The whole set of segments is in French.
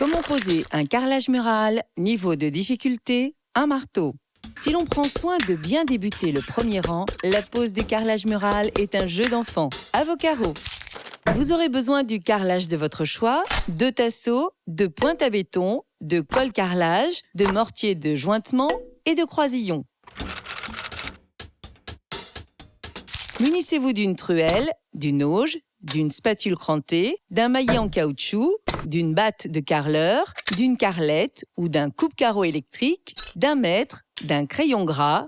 Comment poser un carrelage mural? Niveau de difficulté, un marteau. Si l'on prend soin de bien débuter le premier rang, la pose du carrelage mural est un jeu d'enfant. À vos carreaux. Vous aurez besoin du carrelage de votre choix, de tasseaux, de pointes à béton, de colle carrelage, de mortier de jointement et de croisillons. Munissez-vous d'une truelle, d'une auge, d'une spatule crantée, d'un maillet en caoutchouc, d'une batte de carreleur, d'une carrelette ou d'un coupe-carreau électrique, d'un mètre, d'un crayon gras,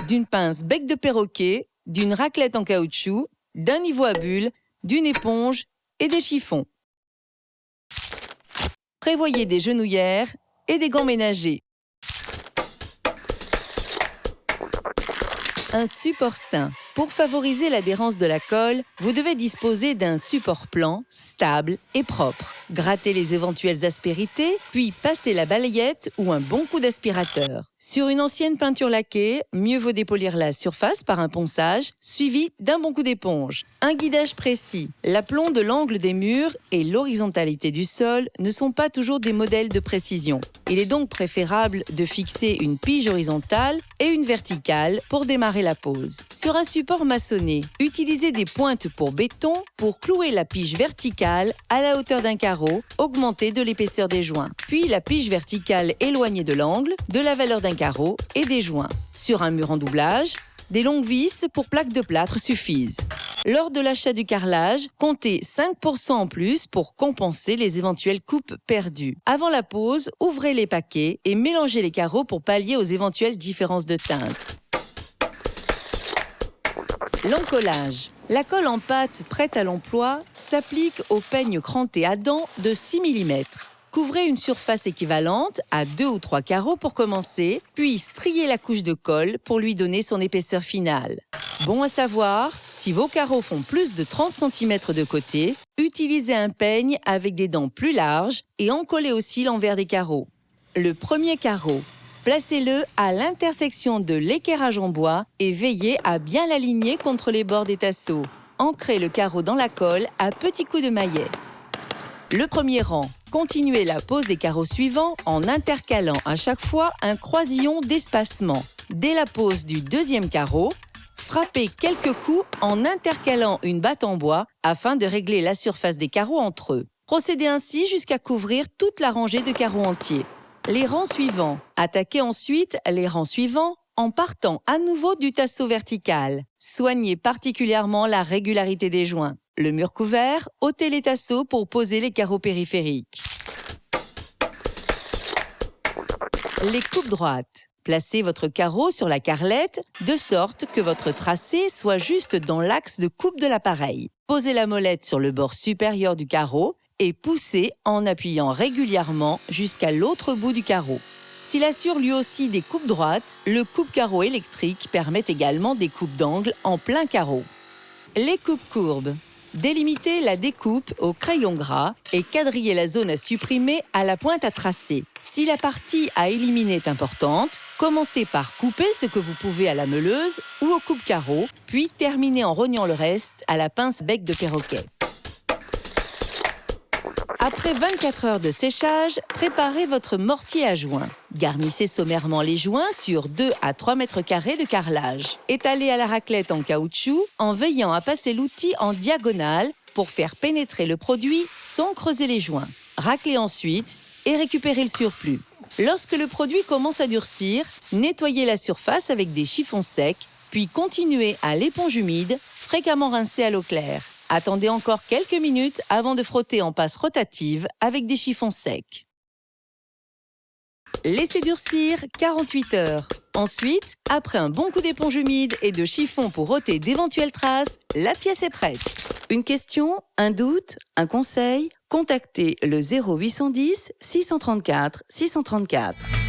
d'une pince bec de perroquet, d'une raclette en caoutchouc, d'un niveau à bulles, d'une éponge et des chiffons. Prévoyez des genouillères et des gants ménagers. Un support sain. Pour favoriser l'adhérence de la colle, vous devez disposer d'un support plan, stable et propre. Grattez les éventuelles aspérités, puis passez la balayette ou un bon coup d'aspirateur. Sur une ancienne peinture laquée, mieux vaut dépolir la surface par un ponçage, suivi d'un bon coup d'éponge. Un guidage précis. L'aplomb de l'angle des murs et l'horizontalité du sol ne sont pas toujours des modèles de précision. Il est donc préférable de fixer une pige horizontale et une verticale pour démarrer la pose. Sur un support maçonné, utilisez des pointes pour béton pour clouer la pige verticale à la hauteur d'un carreau, augmentée de l'épaisseur des joints. Puis la pige verticale éloignée de l'angle, de la valeur d'un carreau et des joints. Sur un mur en doublage, des longues vis pour plaques de plâtre suffisent. Lors de l'achat du carrelage, comptez 5% en plus pour compenser les éventuelles coupes perdues. Avant la pose, ouvrez les paquets et mélangez les carreaux pour pallier aux éventuelles différences de teinte. L'encollage. La colle en pâte prête à l'emploi s'applique au peigne cranté à dents de 6 mm. Couvrez une surface équivalente à 2 ou 3 carreaux pour commencer, puis striez la couche de colle pour lui donner son épaisseur finale. Bon à savoir, si vos carreaux font plus de 30 cm de côté, utilisez un peigne avec des dents plus larges et encollez aussi l'envers des carreaux. Le premier carreau. Placez-le à l'intersection de l'équerrage en bois et veillez à bien l'aligner contre les bords des tasseaux. Ancrez le carreau dans la colle à petits coups de maillet. Le premier rang. Continuez la pose des carreaux suivants en intercalant à chaque fois un croisillon d'espacement. Dès la pose du deuxième carreau, frappez quelques coups en intercalant une batte en bois afin de régler la surface des carreaux entre eux. Procédez ainsi jusqu'à couvrir toute la rangée de carreaux entiers. Les rangs suivants. Attaquez ensuite les rangs suivants en partant à nouveau du tasseau vertical. Soignez particulièrement la régularité des joints. Le mur couvert, ôtez les tasseaux pour poser les carreaux périphériques. Les coupes droites. Placez votre carreau sur la carrelette de sorte que votre tracé soit juste dans l'axe de coupe de l'appareil. Posez la molette sur le bord supérieur du carreau et poussez en appuyant régulièrement jusqu'à l'autre bout du carreau. S'il assure lui aussi des coupes droites, le coupe-carreau électrique permet également des coupes d'angle en plein carreau. Les coupes courbes. Délimitez la découpe au crayon gras et quadrillez la zone à supprimer à la pointe à tracer. Si la partie à éliminer est importante, commencez par couper ce que vous pouvez à la meuleuse ou au coupe-carreau, puis terminez en rognant le reste à la pince bec de perroquet. Après 24 heures de séchage, préparez votre mortier à joints. Garnissez sommairement les joints sur 2 à 3 mètres carrés de carrelage. Étalez à la raclette en caoutchouc en veillant à passer l'outil en diagonale pour faire pénétrer le produit sans creuser les joints. Raclez ensuite et récupérez le surplus. Lorsque le produit commence à durcir, nettoyez la surface avec des chiffons secs, puis continuez à l'éponge humide, fréquemment rincée à l'eau claire. Attendez encore quelques minutes avant de frotter en passe rotative avec des chiffons secs. Laissez durcir 48 heures. Ensuite, après un bon coup d'éponge humide et de chiffon pour ôter d'éventuelles traces, la pièce est prête. Une question, un doute, un conseil? Contactez le 0810 634 634.